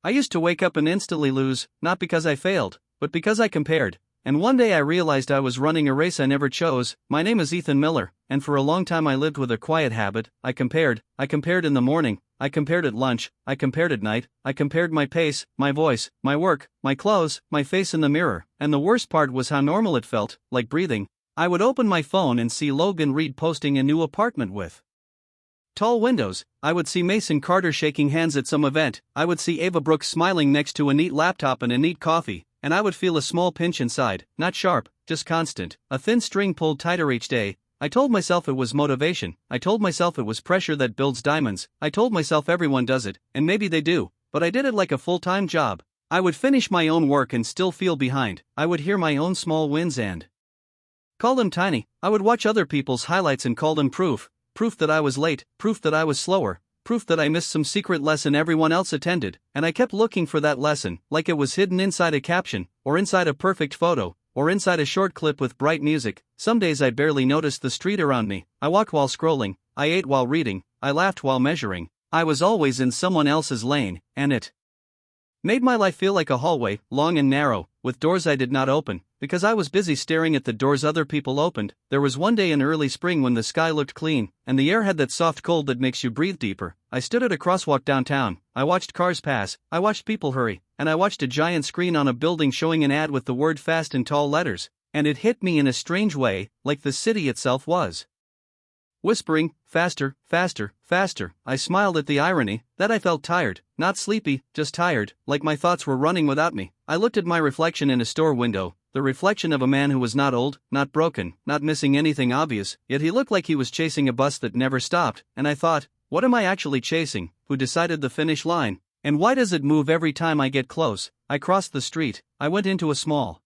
I used to wake up and instantly lose, not because I failed, but because I compared. And one day I realized I was running a race I never chose. My name is Ethan Miller, and for a long time I lived with a quiet habit. I compared in the morning, I compared at lunch, I compared at night, I compared my pace, my voice, my work, my clothes, my face in the mirror, and the worst part was how normal it felt, like breathing. I would open my phone and see Logan Reed posting a new apartment with tall windows. I would see Mason Carter shaking hands at some event. I would see Ava Brooks smiling next to a neat laptop and a neat coffee. And I would feel a small pinch inside, not sharp, just constant, a thin string pulled tighter each day. I told myself it was motivation, I told myself it was pressure that builds diamonds, I told myself everyone does it, and maybe they do, but I did it like a full-time job. I would finish my own work and still feel behind. I would hear my own small wins and call them tiny. I would watch other people's highlights and call them proof that I was late, proof that I was slower, proof that I missed some secret lesson everyone else attended, and I kept looking for that lesson, like it was hidden inside a caption, or inside a perfect photo, or inside a short clip with bright music. Some days I barely noticed the street around me. I walked while scrolling, I ate while reading, I laughed while measuring. I was always in someone else's lane, and it made my life feel like a hallway, long and narrow, with doors I did not open, because I was busy staring at the doors other people opened. There was one day in early spring when the sky looked clean, and the air had that soft cold that makes you breathe deeper. I stood at a crosswalk downtown, I watched cars pass, I watched people hurry, and I watched a giant screen on a building showing an ad with the word fast in tall letters, and it hit me in a strange way, like the city itself was whispering, faster, faster, faster. I smiled at the irony, that I felt tired, not sleepy, just tired, like my thoughts were running without me. I looked at my reflection in a store window, the reflection of a man who was not old, not broken, not missing anything obvious, yet he looked like he was chasing a bus that never stopped, and I thought, what am I actually chasing? Who decided the finish line? And why does it move every time I get close? I crossed the street, I went into a small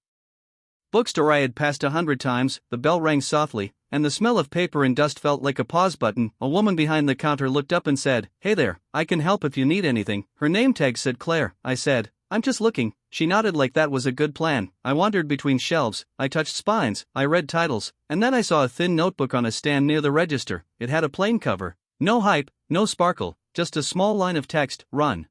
bookstore I had passed 100 times. The bell rang softly, and the smell of paper and dust felt like a pause button. A woman behind the counter looked up and said, "Hey there, I can help if you need anything." Her name tag said Claire. I said, "I'm just looking." She nodded like that was a good plan. I wandered between shelves, I touched spines, I read titles, and then I saw a thin notebook on a stand near the register. It had a plain cover. No hype, no sparkle, just a small line of text, "Run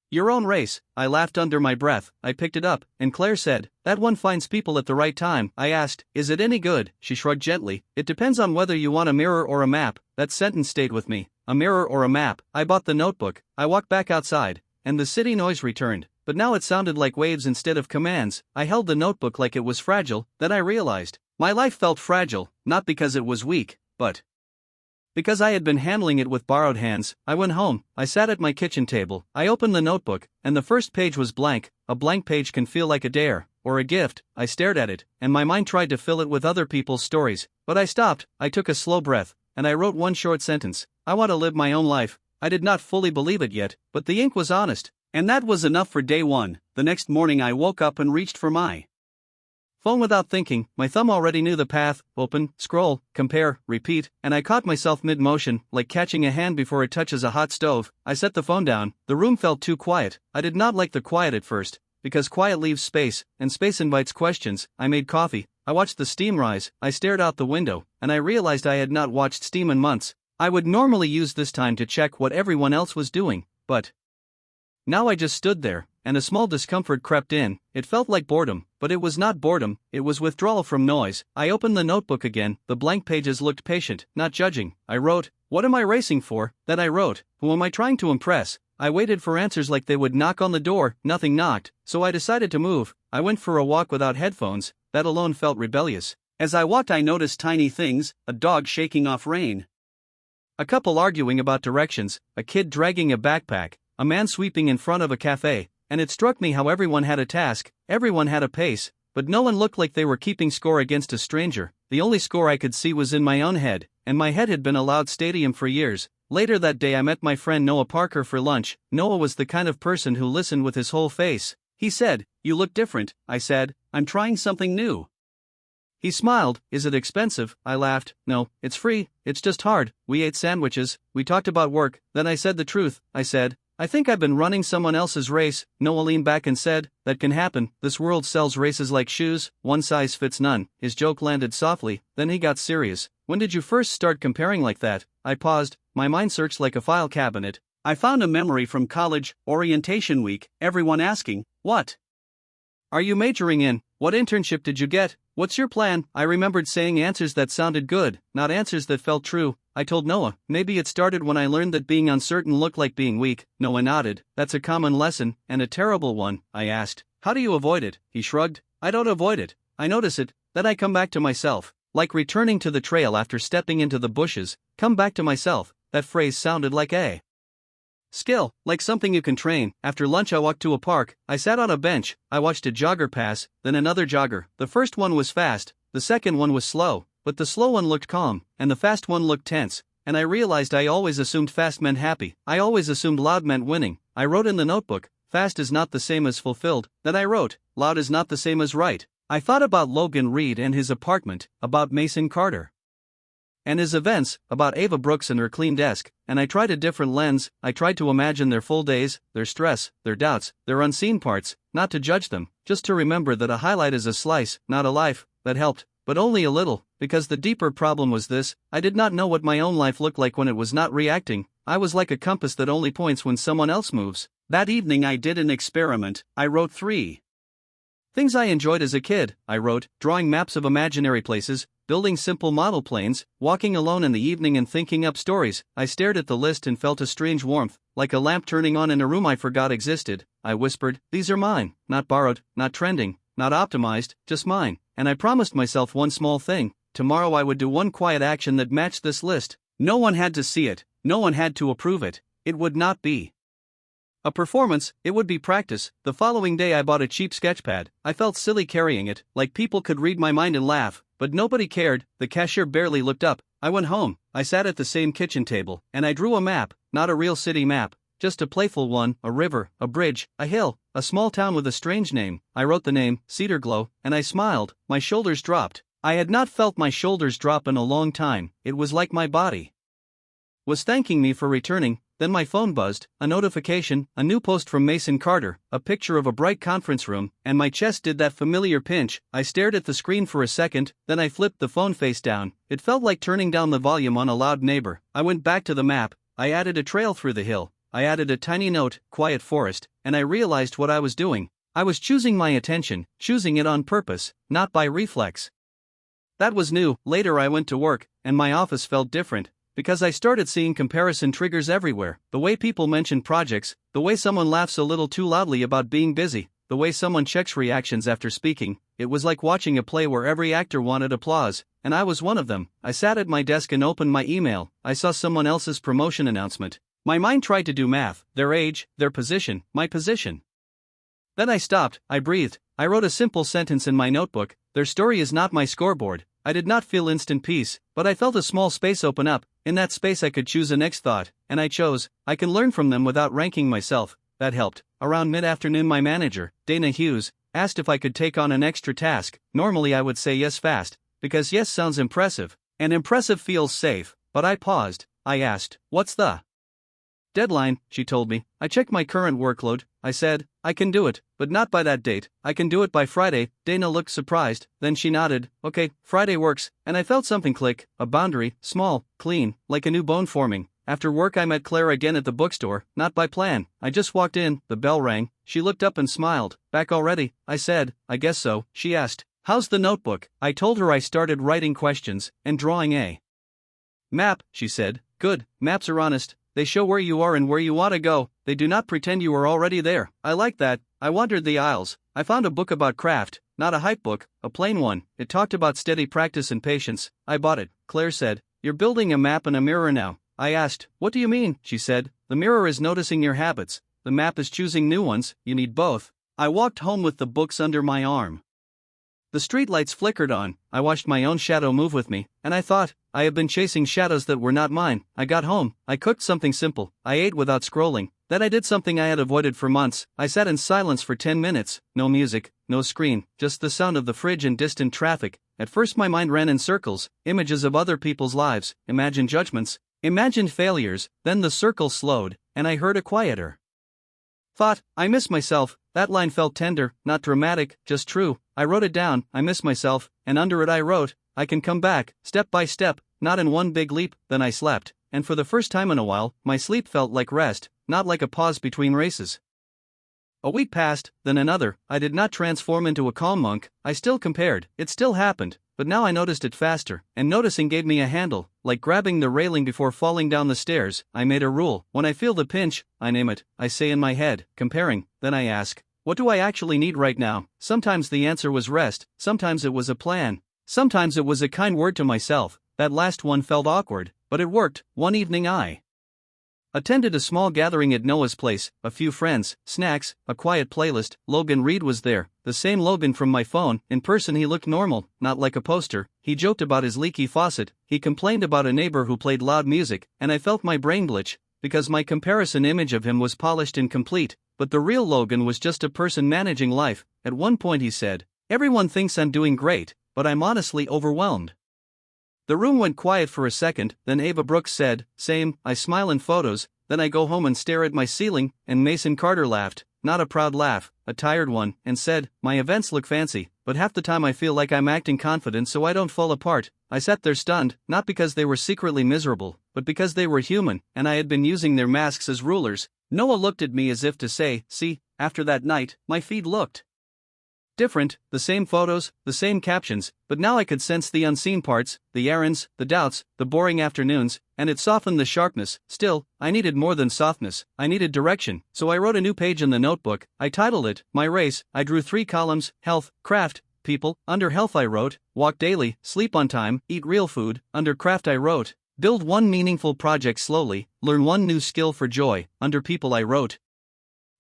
your own race." I laughed under my breath. I picked it up, and Claire said, "That one finds people at the right time." I asked, "Is it any good?" She shrugged gently. "It depends on whether you want a mirror or a map." That sentence stayed with me. A mirror or a map. I bought the notebook. I walked back outside, and the city noise returned, but now it sounded like waves instead of commands. I held the notebook like it was fragile. Then I realized, my life felt fragile, not because it was weak, but because I had been handling it with borrowed hands. I went home, I sat at my kitchen table, I opened the notebook, and the first page was blank. A blank page can feel like a dare, or a gift. I stared at it, and my mind tried to fill it with other people's stories, but I stopped. I took a slow breath, and I wrote one short sentence: I want to live my own life. I did not fully believe it yet, but the ink was honest, and that was enough for day one. The next morning I woke up and reached for my phone without thinking. My thumb already knew the path: open, scroll, compare, repeat, and I caught myself mid-motion, like catching a hand before it touches a hot stove. I set the phone down. The room felt too quiet. I did not like the quiet at first, because quiet leaves space, and space invites questions. I made coffee, I watched the steam rise, I stared out the window, and I realized I had not watched steam in months. I would normally use this time to check what everyone else was doing, but now I just stood there, and a small discomfort crept in. It felt like boredom, but it was not boredom, it was withdrawal from noise. I opened the notebook again. The blank pages looked patient, not judging. I wrote, "What am I racing for?" Then I wrote, "Who am I trying to impress?" I waited for answers like they would knock on the door. Nothing knocked, so I decided to move. I went for a walk without headphones. That alone felt rebellious. As I walked I noticed tiny things: a dog shaking off rain, a couple arguing about directions, a kid dragging a backpack, a man sweeping in front of a cafe. And it struck me how everyone had a task, everyone had a pace, but no one looked like they were keeping score against a stranger. The only score I could see was in my own head, and my head had been a loud stadium for years. Later that day I met my friend Noah Parker for lunch. Noah was the kind of person who listened with his whole face. He said, "You look different." I said, "I'm trying something new." He smiled. "Is it expensive?" I laughed. "No, it's free, it's just hard." We ate sandwiches, we talked about work, then I said the truth. I said, "I think I've been running someone else's race." Noah leaned back and said, "That can happen. This world sells races like shoes, one size fits none." His joke landed softly, then he got serious. "When did you first start comparing like that?" I paused, my mind searched like a file cabinet. I found a memory from college orientation week, everyone asking, "What are you majoring in? What internship did you get? What's your plan?" I remembered saying answers that sounded good, not answers that felt true. I told Noah, maybe it started when I learned that being uncertain looked like being weak. Noah nodded, that's a common lesson, and a terrible one. I asked, how do you avoid it? He shrugged, I don't avoid it, I notice it, then I come back to myself. Like returning to the trail after stepping into the bushes, come back to myself. That phrase sounded like a skill, like something you can train. After lunch I walked to a park, I sat on a bench, I watched a jogger pass, then another jogger. The first one was fast, the second one was slow, but the slow one looked calm, and the fast one looked tense, and I realized I always assumed fast meant happy. I always assumed loud meant winning. I wrote in the notebook, fast is not the same as fulfilled. Then I wrote, loud is not the same as right. I thought about Logan Reed and his apartment, about Mason Carter and his events, about Ava Brooks and her clean desk, and I tried a different lens. I tried to imagine their full days, their stress, their doubts, their unseen parts, not to judge them, just to remember that a highlight is a slice, not a life. That helped, but only a little, because the deeper problem was this: I did not know what my own life looked like when it was not reacting. I was like a compass that only points when someone else moves. That evening I did an experiment. I wrote 3 things I enjoyed as a kid. I wrote, drawing maps of imaginary places, building simple model planes, walking alone in the evening and thinking up stories. I stared at the list and felt a strange warmth, like a lamp turning on in a room I forgot existed. I whispered, these are mine, not borrowed, not trending, not optimized, just mine. And I promised myself one small thing: tomorrow I would do one quiet action that matched this list. No one had to see it, no one had to approve it. It would not be a performance, it would be practice. The following day I bought a cheap sketchpad. I felt silly carrying it, like people could read my mind and laugh, but nobody cared. The cashier barely looked up. I went home, I sat at the same kitchen table, and I drew a map, not a real city map, just a playful one, a river, a bridge, a hill, a small town with a strange name. I wrote the name, Cedarglow, and I smiled. My shoulders dropped. I had not felt my shoulders drop in a long time. It was like my body was thanking me for returning. Then my phone buzzed, a notification, a new post from Mason Carter, a picture of a bright conference room, and my chest did that familiar pinch. I stared at the screen for a second, then I flipped the phone face down. It felt like turning down the volume on a loud neighbor. I went back to the map, I added a trail through the hill, I added a tiny note, quiet forest, and I realized what I was doing. I was choosing my attention, choosing it on purpose, not by reflex. That was new. Later I went to work, and my office felt different, because I started seeing comparison triggers everywhere. The way people mention projects, the way someone laughs a little too loudly about being busy, the way someone checks reactions after speaking. It was like watching a play where every actor wanted applause, and I was one of them. I sat at my desk and opened my email. I saw someone else's promotion announcement. My mind tried to do math, their age, their position, my position. Then I stopped, I breathed, I wrote a simple sentence in my notebook: their story is not my scoreboard. I did not feel instant peace, but I felt a small space open up. In that space I could choose a next thought, and I chose, I can learn from them without ranking myself. That helped. Around mid-afternoon my manager, Dana Hughes, asked if I could take on an extra task. Normally I would say yes fast, because yes sounds impressive, and impressive feels safe, but I paused. I asked, what's the deadline? She told me. I checked my current workload. I said, I can do it, but not by that date. I can do it by Friday. Dana looked surprised, then she nodded. Okay, Friday works, and I felt something click, a boundary, small, clean, like a new bone forming. After work I met Claire again at the bookstore, not by plan. I just walked in, the bell rang, she looked up and smiled. Back already? I said, I guess so. She asked, how's the notebook? I told her I started writing questions, and drawing a map. She said, good, maps are honest. They show where you are and where you want to go. They do not pretend you are already there. I like that. I wandered the aisles. I found a book about craft, not a hype book, a plain one. It talked about steady practice and patience. I bought it. Claire said, you're building a map and a mirror now. I asked, what do you mean? She said, the mirror is noticing your habits. The map is choosing new ones. You need both. I walked home with the books under my arm. The streetlights flickered on. I watched my own shadow move with me, and I thought, I have been chasing shadows that were not mine. I got home, I cooked something simple, I ate without scrolling. Then I did something I had avoided for months. I sat in silence for 10 minutes, no music, no screen, just the sound of the fridge and distant traffic. At first my mind ran in circles, images of other people's lives, imagined judgments, imagined failures. Then the circle slowed, and I heard a quieter thought, I miss myself. That line felt tender, not dramatic, just true. I wrote it down, I miss myself, and under it I wrote, I can come back, step by step, not in one big leap. Then I slept, and for the first time in a while, my sleep felt like rest, not like a pause between races. A week passed, then another. I did not transform into a calm monk, I still compared, it still happened, but now I noticed it faster, and noticing gave me a handle, like grabbing the railing before falling down the stairs. I made a rule: when I feel the pinch, I name it, I say in my head, comparing, then I ask, what do I actually need right now? Sometimes the answer was rest, sometimes it was a plan, sometimes it was a kind word to myself. That last one felt awkward, but it worked. One evening I attended a small gathering at Noah's place, a few friends, snacks, a quiet playlist. Logan Reed was there, the same Logan from my phone. In person he looked normal, not like a poster. He joked about his leaky faucet, he complained about a neighbor who played loud music, and I felt my brain glitch, because my comparison image of him was polished and complete, but the real Logan was just a person managing life. At one point he said, "Everyone thinks I'm doing great, but I'm honestly overwhelmed." The room went quiet for a second, then Ava Brooks said, "Same, I smile in photos, then I go home and stare at my ceiling," and Mason Carter laughed, not a proud laugh, a tired one, and said, "My events look fancy, but half the time I feel like I'm acting confident so I don't fall apart." I sat there stunned, not because they were secretly miserable, but because they were human, and I had been using their masks as rulers. Noah looked at me as if to say, "See, after that night, my feed looked different, the same photos, the same captions, but now I could sense the unseen parts, the errands, the doubts, the boring afternoons, and it softened the sharpness. Still, I needed more than softness, I needed direction, so I wrote a new page in the notebook. I titled it, My Race. I drew 3 columns: health, craft, people. Under health I wrote, walk daily, sleep on time, eat real food. Under craft I wrote, build one meaningful project slowly, learn one new skill for joy. Under people I wrote,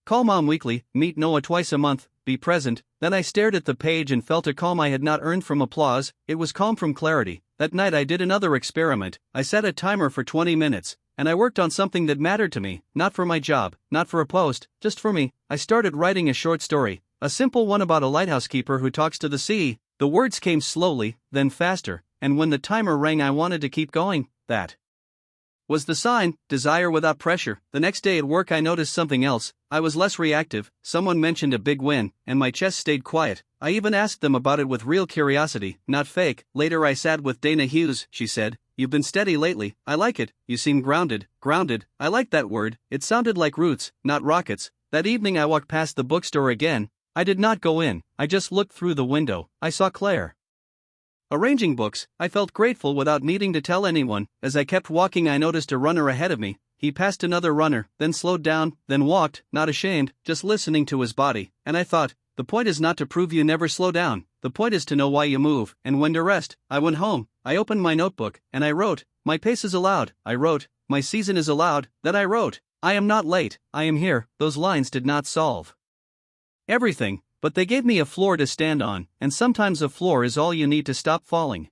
call mom weekly, meet Noah twice a month, be present. Then I stared at the page and felt a calm I had not earned from applause. It was calm from clarity. That night I did another experiment. I set a timer for 20 minutes, and I worked on something that mattered to me, not for my job, not for a post, just for me. I started writing a short story, a simple one about a lighthouse keeper who talks to the sea. The words came slowly, then faster, and when the timer rang I wanted to keep going. That was the sign, desire without pressure. The next day at work I noticed something else. I was less reactive. Someone mentioned a big win, and my chest stayed quiet. I even asked them about it with real curiosity, not fake. Later I sat with Dana Hughes. She said, "You've been steady lately, I like it. You seem grounded." Grounded, I like that word. It sounded like roots, not rockets. That evening I walked past the bookstore again. I did not go in, I just looked through the window. I saw Claire arranging books. I felt grateful without needing to tell anyone. As I kept walking I noticed a runner ahead of me. He passed another runner, then slowed down, then walked, not ashamed, just listening to his body. And I thought, the point is not to prove you never slow down, the point is to know why you move, and when to rest. I went home, I opened my notebook, and I wrote, my pace is allowed. I wrote, my season is allowed. Then I wrote, I am not late, I am here. Those lines did not solve everything, but they gave me a floor to stand on, and sometimes a floor is all you need to stop falling.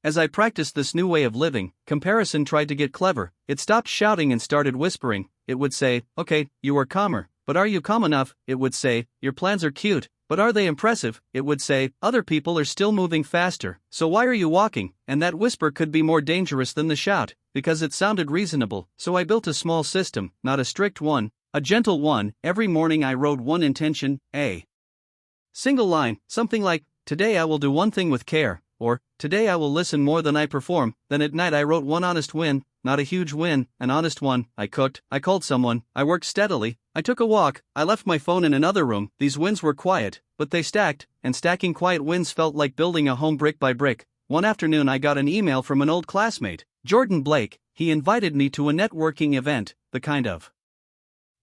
As I practiced this new way of living, comparison tried to get clever. It stopped shouting and started whispering. It would say, "Okay, you are calmer, but are you calm enough?" It would say, "Your plans are cute, but are they impressive?" It would say, "Other people are still moving faster, so why are you walking?" And that whisper could be more dangerous than the shout, because it sounded reasonable. So I built a small system, not a strict one, a gentle one. Every morning I wrote one intention, a single line, something like, "Today I will do one thing with care," or, "Today I will listen more than I perform." Then at night I wrote one honest win, not a huge win, an honest one. I cooked, I called someone, I worked steadily, I took a walk, I left my phone in another room. These wins were quiet, but they stacked, and stacking quiet wins felt like building a home brick by brick. One afternoon I got an email from an old classmate, Jordan Blake. He invited me to a networking event, the kind of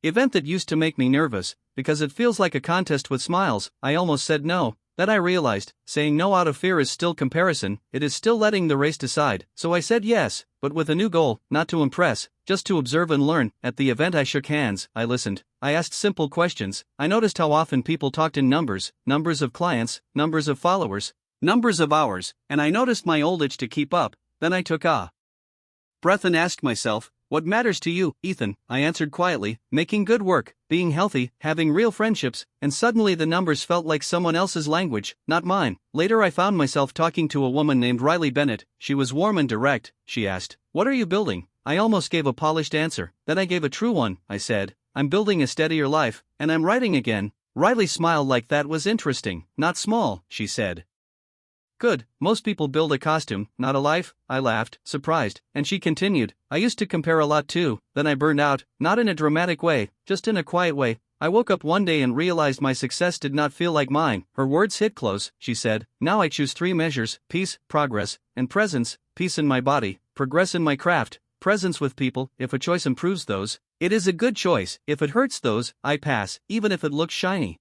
event that used to make me nervous, because it feels like a contest with smiles. I almost said no. Then I realized, saying no out of fear is still comparison, it is still letting the race decide. So I said yes, but with a new goal, not to impress, just to observe and learn. At the event I shook hands, I listened, I asked simple questions. I noticed how often people talked in numbers, numbers of clients, numbers of followers, numbers of hours, and I noticed my old itch to keep up. Then I took a breath and asked myself, "What matters to you, Ethan?" I answered quietly, making good work, being healthy, having real friendships, and suddenly the numbers felt like someone else's language, not mine. Later I found myself talking to a woman named Riley Bennett. She was warm and direct. She asked, "What are you building?" I almost gave a polished answer, then I gave a true one. I said, "I'm building a steadier life, and I'm writing again." Riley smiled like that was interesting. "Not small," she said. Good, most people build a costume, not a life, I laughed, surprised, and she continued, I used to compare a lot too, then I burned out, not in a dramatic way, just in a quiet way. I woke up one day and realized my success did not feel like mine. Her words hit close, she said. Now I choose 3 measures: peace, progress, and presence. Peace in my body, progress in my craft, presence with people. If a choice improves those, it is a good choice. If it hurts those, I pass, even if it looks shiny.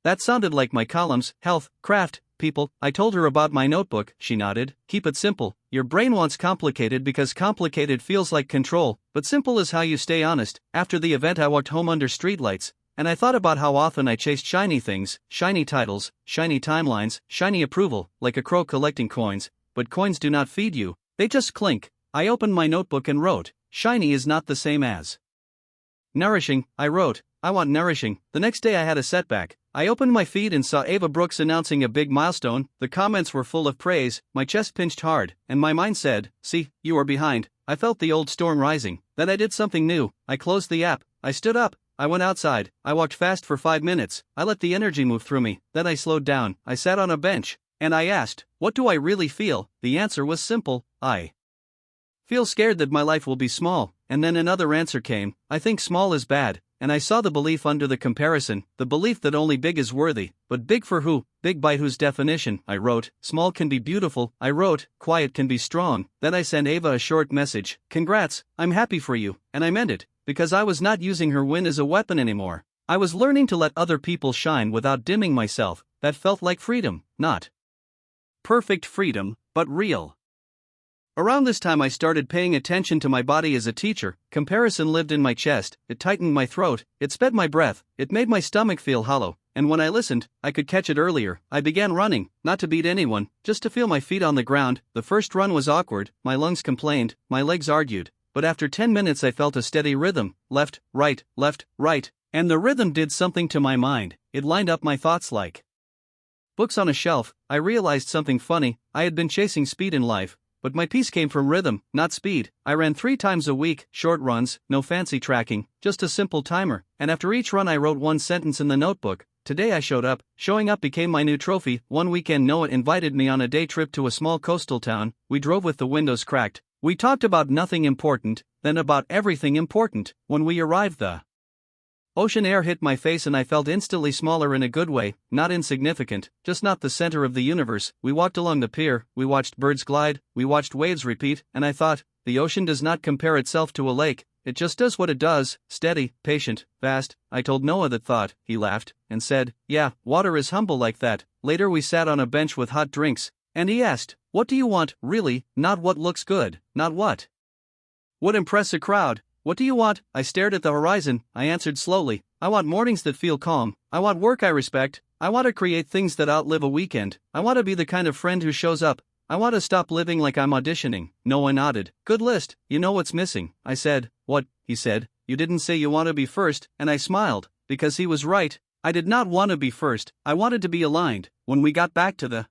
That sounded like my columns: health, craft, people. I told her about my notebook. She nodded. Keep it simple. Your brain wants complicated because complicated feels like control, but simple is how you stay honest. After the event, I walked home under streetlights, and I thought about how often I chased shiny things, shiny titles, shiny timelines, shiny approval, like a crow collecting coins. But coins do not feed you, they just clink. I opened my notebook and wrote, shiny is not the same as nourishing. I wrote, I want nourishing. The next day I had a setback. I opened my feed and saw Ava Brooks announcing a big milestone. The comments were full of praise, my chest pinched hard, and my mind said, see, you are behind. I felt the old storm rising. Then I did something new. I closed the app, I stood up, I went outside, I walked fast for 5 minutes, I let the energy move through me, then I slowed down, I sat on a bench, and I asked, what do I really feel? The answer was simple, I feel scared that my life will be small. And then another answer came, I think small is bad. And I saw the belief under the comparison, the belief that only big is worthy. But big for who? Big by whose definition? I wrote, small can be beautiful. I wrote, quiet can be strong. Then I sent Ava a short message, congrats, I'm happy for you. And I meant it, because I was not using her win as a weapon anymore. I was learning to let other people shine without dimming myself. That felt like freedom, not perfect freedom, but real. Around this time I started paying attention to my body as a teacher. Comparison lived in my chest, it tightened my throat, it sped my breath, it made my stomach feel hollow, and when I listened, I could catch it earlier. I began running, not to beat anyone, just to feel my feet on the ground. The first run was awkward, my lungs complained, my legs argued, but after 10 minutes I felt a steady rhythm, left, right, and the rhythm did something to my mind, it lined up my thoughts like books on a shelf. I realized something funny, I had been chasing speed in life, but my peace came from rhythm, not speed. I ran 3 times a week, short runs, no fancy tracking, just a simple timer, and after each run I wrote 1 sentence in the notebook. Today I showed up. Showing up became my new trophy. One weekend Noah invited me on a day trip to a small coastal town. We drove with the windows cracked. We talked about nothing important, then about everything important. When we arrived, the ocean air hit my face and I felt instantly smaller in a good way, not insignificant, just not the center of the universe. We walked along the pier, we watched birds glide, we watched waves repeat, and I thought, the ocean does not compare itself to a lake, it just does what it does, steady, patient, vast. I told Noah that thought, he laughed, and said, yeah, water is humble like that. Later we sat on a bench with hot drinks, and he asked, what do you want, really, not what looks good, not what would impress a crowd. What do you want? I stared at the horizon. I answered slowly, I want mornings that feel calm, I want work I respect, I want to create things that outlive a weekend, I want to be the kind of friend who shows up, I want to stop living like I'm auditioning. Noah nodded. Good list, you know what's missing. I said, what? He said, you didn't say you want to be first, and I smiled, because he was right. I did not want to be first, I wanted to be aligned. When we got back to the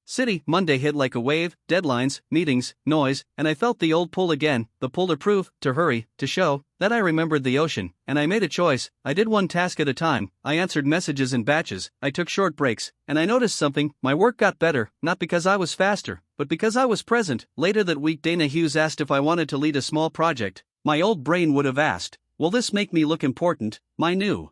city, Monday hit like a wave, deadlines, meetings, noise, and I felt the old pull again, the pull to prove, to hurry, to show. Then I remembered the ocean, and I made a choice. I did 1 task at a time, I answered messages in batches, I took short breaks, and I noticed something, my work got better, not because I was faster, but because I was present. Later that week Dana Hughes asked if I wanted to lead a small project. My old brain would have asked, will this make me look important? My new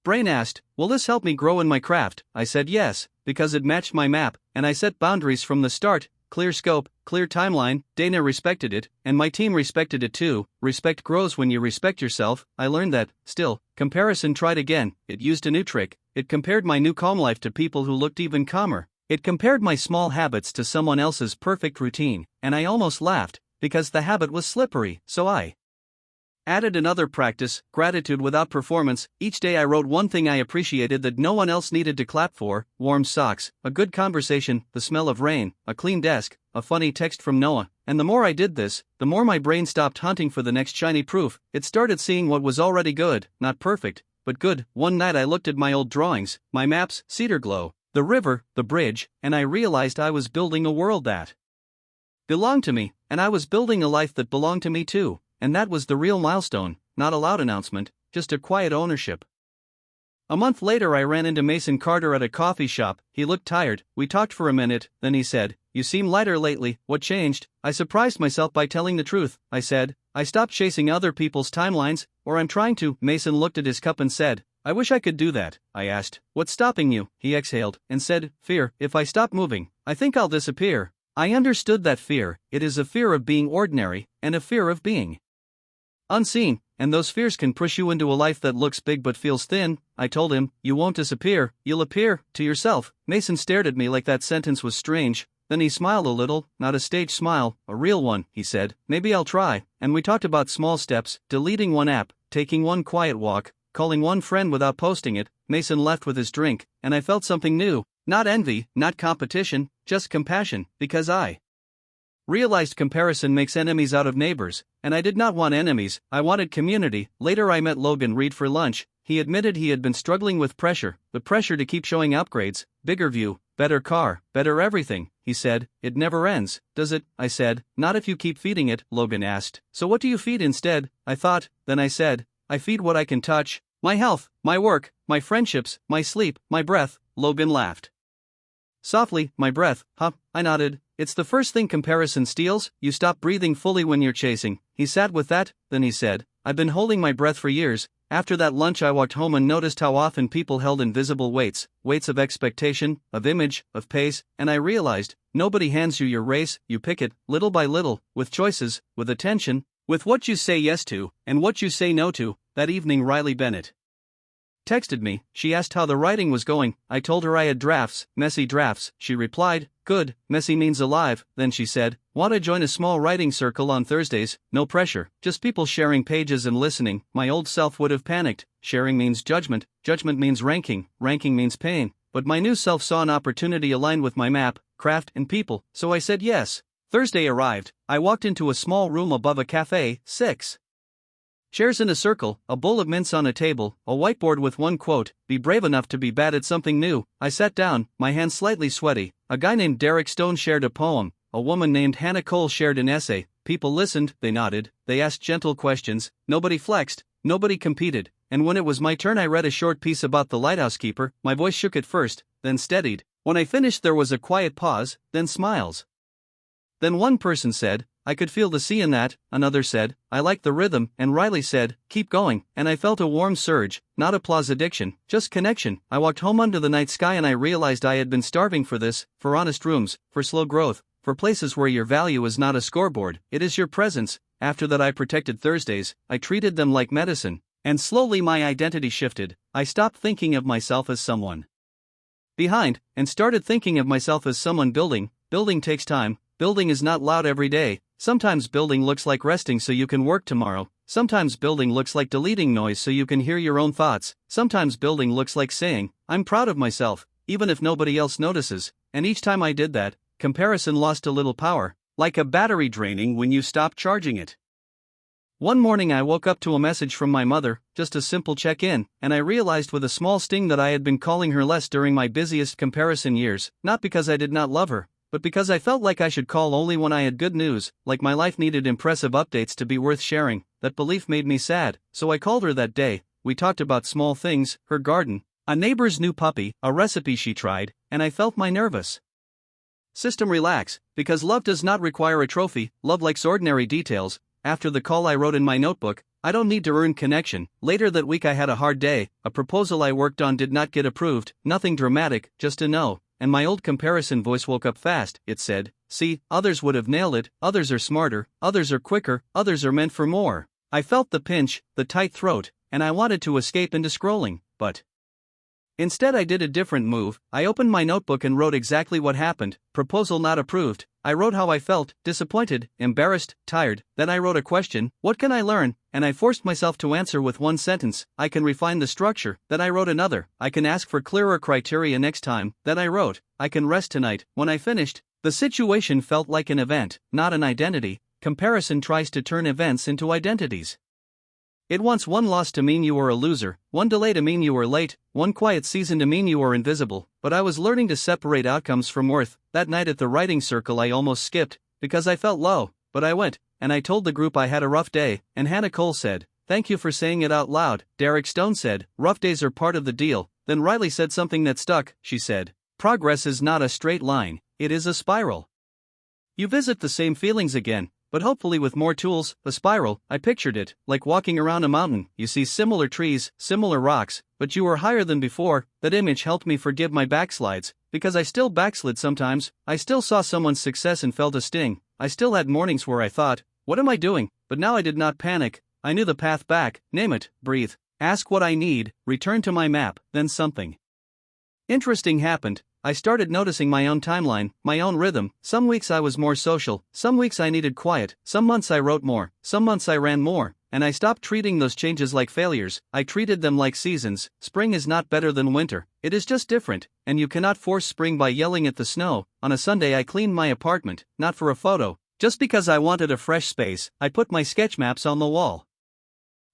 brain asked, will this help me grow in my craft? I said yes, because it matched my map, and I set boundaries from the start, clear scope, clear timeline. Dana respected it, and my team respected it too. Respect grows when you respect yourself. I learned that. Still, comparison tried again. It used a new trick. It compared my new calm life to people who looked even calmer. It compared my small habits to someone else's perfect routine, and I almost laughed, because the habit was slippery. So I added another practice, gratitude without performance. Each day I wrote 1 thing I appreciated that no one else needed to clap for: warm socks, a good conversation, the smell of rain, a clean desk, a funny text from Noah. And the more I did this, the more my brain stopped hunting for the next shiny proof. It started seeing what was already good, not perfect, but good. One night I looked at my old drawings, my maps, Cedar Glow, the river, the bridge, and I realized I was building a world that belonged to me, and I was building a life that belonged to me too. And that was the real milestone, not a loud announcement, just a quiet ownership. A month later, I ran into Mason Carter at a coffee shop. He looked tired. We talked for a minute, then he said, "You seem lighter lately, what changed?" I surprised myself by telling the truth. I said, "I stopped chasing other people's timelines, or I'm trying to." Mason looked at his cup and said, "I wish I could do that." I asked, "What's stopping you?" He exhaled and said, "Fear. If I stop moving, I think I'll disappear." I understood that fear. It is a fear of being ordinary, and a fear of being unseen, and those fears can push you into a life that looks big but feels thin. I told him, "You won't disappear, you'll appear to yourself." Mason stared at me like that sentence was strange. Then he smiled a little, not a stage smile, a real one. He said, "Maybe I'll try." And we talked about small steps, deleting one app, taking one quiet walk, calling one friend without posting it. Mason left with his drink, and I felt something new. Not envy, not competition, just compassion, because I realized comparison makes enemies out of neighbors, and I did not want enemies, I wanted community. Later I met Logan Reed for lunch. He admitted he had been struggling with pressure, the pressure to keep showing upgrades, bigger view, better car, better everything. He said, "It never ends, does it?" I said, "Not if you keep feeding it." Logan asked, "So what do you feed instead?" I thought, then I said, "I feed what I can touch. My health, my work, my friendships, my sleep, my breath." Logan laughed softly. "My breath, huh?" I nodded. "It's the first thing comparison steals. You stop breathing fully when you're chasing." He sat with that, then he said, "I've been holding my breath for years." After that lunch I walked home and noticed how often people held invisible weights, weights of expectation, of image, of pace, and I realized, nobody hands you your race, you pick it, little by little, with choices, with attention, with what you say yes to, and what you say no to. That evening Riley Bennett texted me. She asked how the writing was going. I told her I had drafts, messy drafts. She replied, "Good, messy means alive." Then she said, "Want to join a small writing circle on Thursdays? No pressure, just people sharing pages and listening." My old self would have panicked. Sharing means judgment, judgment means ranking, ranking means pain. But my new self saw an opportunity aligned with my map, craft, and people, so I said yes. Thursday arrived. I walked into a small room above a cafe, 6 chairs in a circle, a bowl of mints on a table, a whiteboard with one quote, "Be brave enough to be bad at something new." I sat down, my hands slightly sweaty. A guy named Derek Stone shared a poem, a woman named Hannah Cole shared an essay. People listened, they nodded, they asked gentle questions, nobody flexed, nobody competed, and when it was my turn I read a short piece about the lighthouse keeper. My voice shook at first, then steadied. When I finished there was a quiet pause, then smiles. Then one person said, "I could feel the sea in that." Another said, "I like the rhythm," and Riley said, "Keep going," and I felt a warm surge, not applause addiction, just connection. I walked home under the night sky and I realized I had been starving for this, for honest rooms, for slow growth, for places where your value is not a scoreboard, it is your presence. After that I protected Thursdays, I treated them like medicine, and slowly my identity shifted. I stopped thinking of myself as someone behind, and started thinking of myself as someone building. Building takes time. Building is not loud every day. Sometimes building looks like resting so you can work tomorrow. Sometimes building looks like deleting noise so you can hear your own thoughts. Sometimes building looks like saying, "I'm proud of myself," even if nobody else notices. And each time I did that, comparison lost a little power, like a battery draining when you stop charging it. One morning I woke up to a message from my mother, just a simple check-in, and I realized with a small sting that I had been calling her less during my busiest comparison years, not because I did not love her, but because I felt like I should call only when I had good news, like my life needed impressive updates to be worth sharing. That belief made me sad, so I called her that day. We talked about small things, her garden, a neighbor's new puppy, a recipe she tried, and I felt my nervous system relax, because love does not require a trophy. Love likes ordinary details. After the call I wrote in my notebook, "I don't need to earn connection." Later that week I had a hard day. A proposal I worked on did not get approved, nothing dramatic, just a no. And my old comparison voice woke up fast. It said, "See, others would have nailed it, others are smarter, others are quicker, others are meant for more." I felt the pinch, the tight throat, and I wanted to escape into scrolling, but instead I did a different move. I opened my notebook and wrote exactly what happened. Proposal not approved. I wrote how I felt, disappointed, embarrassed, tired. Then I wrote a question, "What can I learn?" And I forced myself to answer with one sentence, "I can refine the structure." Then I wrote another, "I can ask for clearer criteria next time." Then I wrote, "I can rest tonight." When I finished, the situation felt like an event, not an identity. Comparison tries to turn events into identities. It wants one loss to mean you are a loser, one delay to mean you are late, one quiet season to mean you are invisible. But I was learning to separate outcomes from worth. That night at the writing circle I almost skipped, because I felt low, but I went, and I told the group I had a rough day, and Hannah Cole said, Thank you for saying it out loud, Derek Stone said. Rough days are part of the deal. Then Riley said something that stuck. She said, progress is not a straight line, it is a spiral. You visit the same feelings again, but hopefully with more tools. A spiral, I pictured it, like walking around a mountain. You see similar trees, similar rocks, but you are higher than before. That image helped me forgive my backslides, because I still backslid sometimes. I still saw someone's success and felt a sting. I still had mornings where I thought, what am I doing? But now I did not panic. I knew the path back. Name it, breathe, ask what I need, return to my map. Then something interesting happened. I started noticing my own timeline, my own rhythm. Some weeks I was more social, some weeks I needed quiet, some months I wrote more, some months I ran more, and I stopped treating those changes like failures. I treated them like seasons. Spring is not better than winter, it is just different, and you cannot force spring by yelling at the snow. On a Sunday I cleaned my apartment, not for a photo, just because I wanted a fresh space. I put my sketch maps on the wall,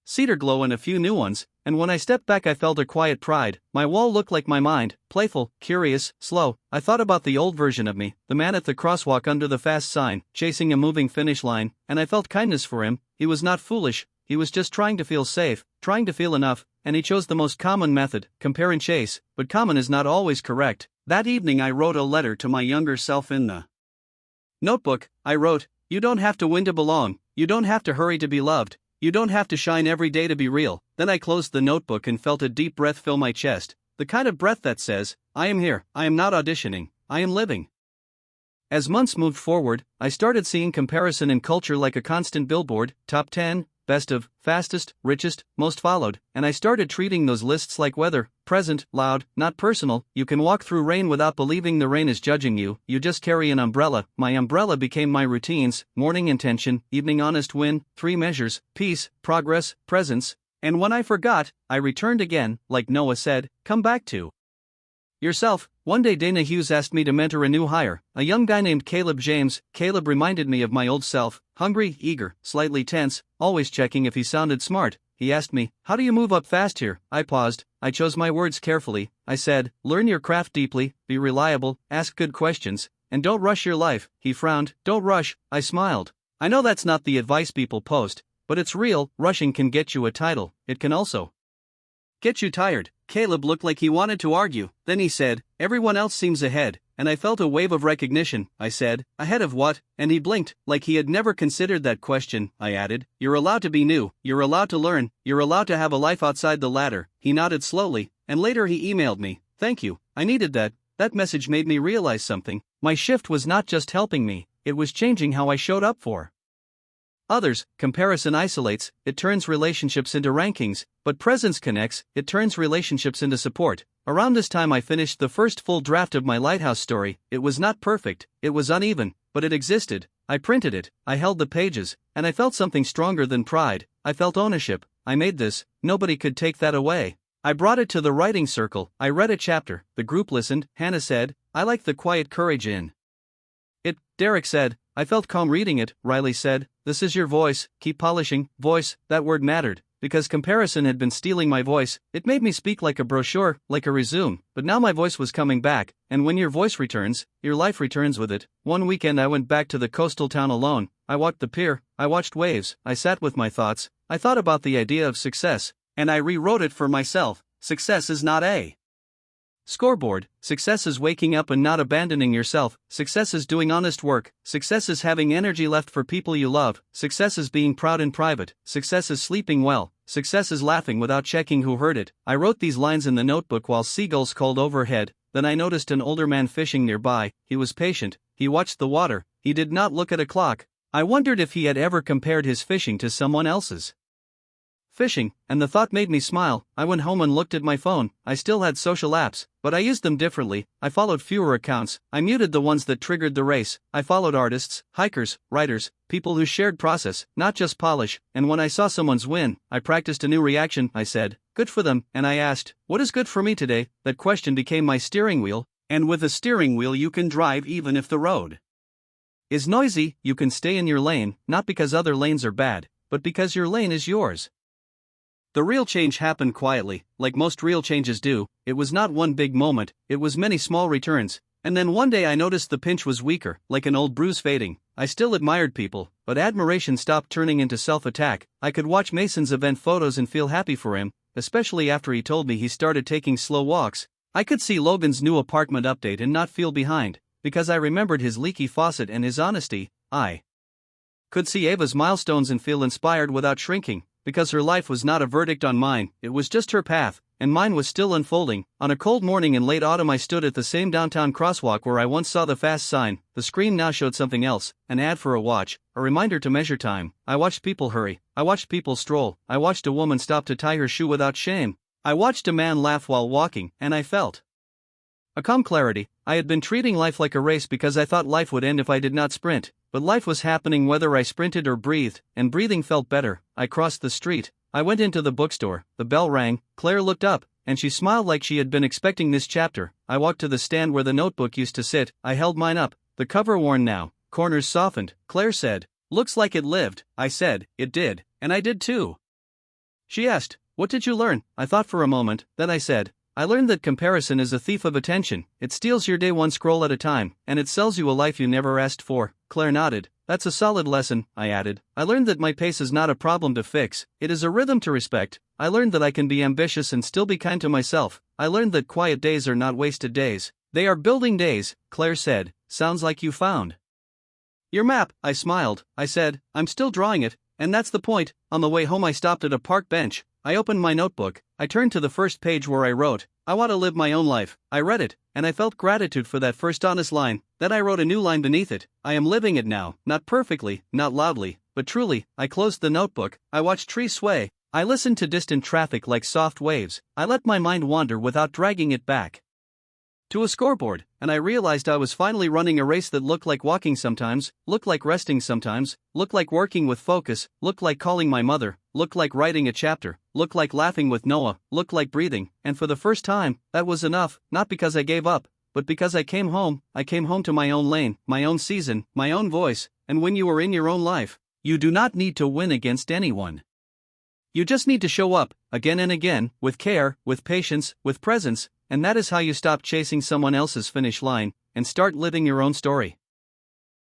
cedar glow and a few new ones, and when I stepped back I felt a quiet pride. My wall looked like my mind, playful, curious, slow. I thought about the old version of me, the man at the crosswalk under the fast sign, chasing a moving finish line, and I felt kindness for him. He was not foolish, he was just trying to feel safe, trying to feel enough, and he chose the most common method, compare and chase, but common is not always correct. That evening I wrote a letter to my younger self in the notebook. I wrote, you don't have to win to belong, you don't have to hurry to be loved, you don't have to shine every day to be real. Then I closed the notebook and felt a deep breath fill my chest, the kind of breath that says, I am here, I am not auditioning, I am living. As months moved forward, I started seeing comparison in culture like a constant billboard, top 10, best of, fastest, richest, most followed, and I started treating those lists like weather, present, loud, not personal. You can walk through rain without believing the rain is judging you, you just carry an umbrella. My umbrella became my routines, morning intention, evening honest win, 3 measures, peace, progress, presence, and when I forgot, I returned again. Like Noah said, come back to yourself. One day Dana Hughes asked me to mentor a new hire, a young guy named Caleb James. Caleb reminded me of my old self, hungry, eager, slightly tense, always checking if he sounded smart. He asked me, how do you move up fast here? I paused, I chose my words carefully. I said, learn your craft deeply, be reliable, ask good questions, and don't rush your life. He frowned, don't rush. I smiled. I know that's not the advice people post, but it's real. Rushing can get you a title, it can also get you tired. Caleb looked like he wanted to argue, then he said, everyone else seems ahead, and I felt a wave of recognition. I said, ahead of what? And he blinked, like he had never considered that question. I added, you're allowed to be new, you're allowed to learn, you're allowed to have a life outside the ladder. He nodded slowly, and later he emailed me, thank you, I needed that. That message made me realize something. My shift was not just helping me, it was changing how I showed up for others. Comparison isolates, it turns relationships into rankings, but presence connects, it turns relationships into support. Around this time I finished the first full draft of my Lighthouse story. It was not perfect, it was uneven, but it existed. I printed it, I held the pages, and I felt something stronger than pride. I felt ownership. I made this, nobody could take that away. I brought it to the writing circle, I read a chapter, the group listened. Hannah said, I like the quiet courage in it. Derek said, I felt calm reading it. Riley said, this is your voice, keep polishing. Voice, that word mattered, because comparison had been stealing my voice. It made me speak like a brochure, like a resume, but now my voice was coming back, and when your voice returns, your life returns with it. One weekend I went back to the coastal town alone. I walked the pier, I watched waves, I sat with my thoughts, I thought about the idea of success, and I rewrote it for myself. Success is not a scoreboard. Success is waking up and not abandoning yourself. Success is doing honest work. Success is having energy left for people you love. Success is being proud in private. Success is sleeping well. Success is laughing without checking who heard it. I wrote these lines in the notebook while seagulls called overhead. Then I noticed an older man fishing nearby. He was patient, he watched the water, he did not look at a clock. I wondered if he had ever compared his fishing to someone else's fishing, and the thought made me smile. I went home and looked at my phone. I still had social apps, but I used them differently. I followed fewer accounts, I muted the ones that triggered the race. I followed artists, hikers, writers, people who shared process, not just polish, and when I saw someone's win, I practiced a new reaction. I said, good for them, and I asked, what is good for me today? That question became my steering wheel, and with a steering wheel you can drive even if the road is noisy. You can stay in your lane, not because other lanes are bad, but because your lane is yours. The real change happened quietly, like most real changes do. It was not one big moment, it was many small returns. And then one day I noticed the pinch was weaker, like an old bruise fading. I still admired people, but admiration stopped turning into self-attack. I could watch Mason's event photos and feel happy for him, especially after he told me he started taking slow walks. I could see Logan's new apartment update and not feel behind, because I remembered his leaky faucet and his honesty. I could see Ava's milestones and feel inspired without shrinking, because her life was not a verdict on mine, it was just her path, and mine was still unfolding. On a cold morning in late autumn I stood at the same downtown crosswalk where I once saw the fast sign. The screen now showed something else, an ad for a watch, a reminder to measure time. I watched people hurry, I watched people stroll, I watched a woman stop to tie her shoe without shame. I watched a man laugh while walking, and I felt a calm clarity. I had been treating life like a race because I thought life would end if I did not sprint, but life was happening whether I sprinted or breathed, and breathing felt better. I crossed the street. I went into the bookstore, the bell rang, Claire looked up, and she smiled like she had been expecting this chapter. I walked to the stand where the notebook used to sit, I held mine up, the cover worn now, corners softened. Claire said, "Looks like it lived." I said, "It did, and I did too." She asked, "What did you learn?" I thought for a moment, then I said, "I learned that comparison is a thief of attention. It steals your day one scroll at a time, and it sells you a life you never asked for." Claire nodded. "That's a solid lesson," I added. "I learned that my pace is not a problem to fix, it is a rhythm to respect. I learned that I can be ambitious and still be kind to myself. I learned that quiet days are not wasted days. They are building days." Claire said, "Sounds like you found your map." I smiled. I said, "I'm still drawing it, and that's the point." On the way home I stopped at a park bench. I opened my notebook. I turned to the first page where I wrote, "I want to live my own life." I read it, and I felt gratitude for that first honest line. Then I wrote a new line beneath it. "I am living it now, not perfectly, not loudly, but truly." I closed the notebook. I watched trees sway. I listened to distant traffic like soft waves. I let my mind wander without dragging it back to a scoreboard, and I realized I was finally running a race that looked like walking sometimes, looked like resting sometimes, looked like working with focus, looked like calling my mother, looked like writing a chapter, looked like laughing with Noah, looked like breathing, and for the first time, that was enough, not because I gave up, but because I came home to my own lane, my own season, my own voice. And when you are in your own life, you do not need to win against anyone. You just need to show up, again and again, with care, with patience, with presence, and that is how you stop chasing someone else's finish line, and start living your own story.